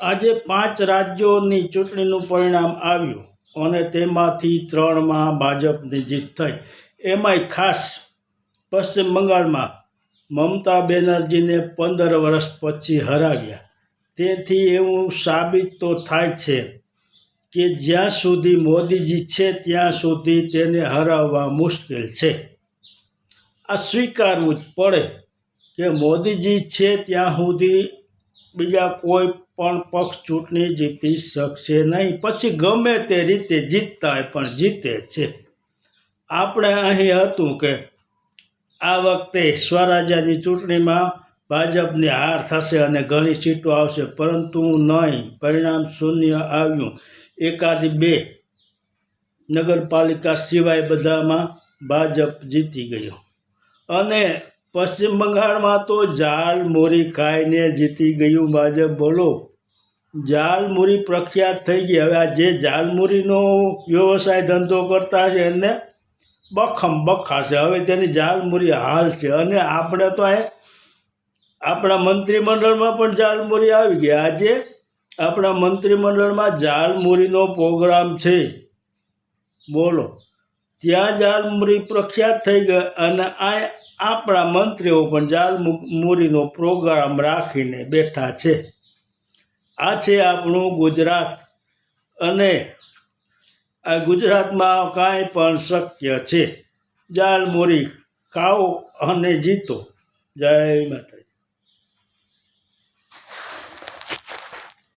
આજે 5 રાજ્યોની ચૂંટણીનું પરિણામ આવ્યું અને તેમાંથી 3માં ભાજપની જીત થઈ. એમાંય ખાસ પશ્ચિમ બંગાળમાં મમતા બેનર્જીને 15 વર્ષ પછી હરાવ્યા. તેથી એવું સાબિત તો થાય છે કે જ્યાં સુધી મોદીજી છે ત્યાં સુધી તેને હરાવવા મુશ્કેલ છે. આ સ્વીકારવું જ પડે કે મોદીજી છે ત્યાં સુધી બીજા કોઈ પણ પક્ષ ચૂંટણી જીતી શકશે નહીં. પછી ગમે તે રીતે જીતતા હોય પણ જીતે છે. આપણે અહીં હતું કે આ વખતે સ્વરાજ્યની ચૂંટણીમાં ભાજપની હાર થશે અને ઘણી સીટો આવશે, પરંતુ નહીં, પરિણામ શૂન્ય આવ્યું. એકાદી 2 નગરપાલિકા સિવાય બધામાં ભાજપ જીતી ગયું. અને પશ્ચિમ બંગાળમાં તો ઝાલમુરી ખાઈને જીતી ગયું ભાજપ. બોલો, ઝાલમુરી પ્રખ્યાત થઈ ગઈ. હવે આ જે ઝાલમુરીનો વ્યવસાય ધંધો કરતા છે એને બખમ બખાશે. હવે તેની ઝાલમુરી હાલ છે. અને આપણે તો આપણા મંત્રીમંડળમાં પણ ઝાલમુરી આવી ગયા. આજે આપણા મંત્રીમંડળમાં ઝાલમુરીનો પ્રોગ્રામ છે. બોલો, ત્યાં ઝાલમુરી પ્રખ્યાત થઈ ગઈ અને આપણા મંત્રીઓ પણ ઝાલમુરીનો પ્રોગ્રામ રાખીને બેઠા છે. આ છે આપણું ગુજરાત. અને આ ગુજરાતમાં કાંઈ પણ શક્ય છે. ઝાલમુરી ખાઓ અને જીતો. જય માતા.